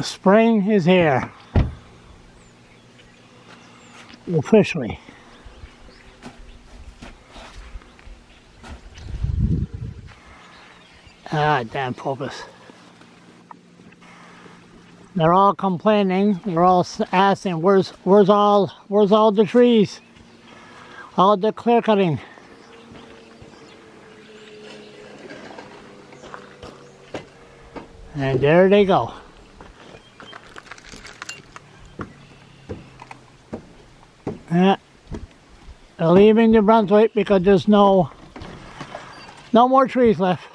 Spring is here. Officially. Ah, damn focus. They're all complaining. They're all asking, "Where's all the trees? All the clear cutting?" And there they go. Yeah, they're leaving New Brunswick because there's no more trees left.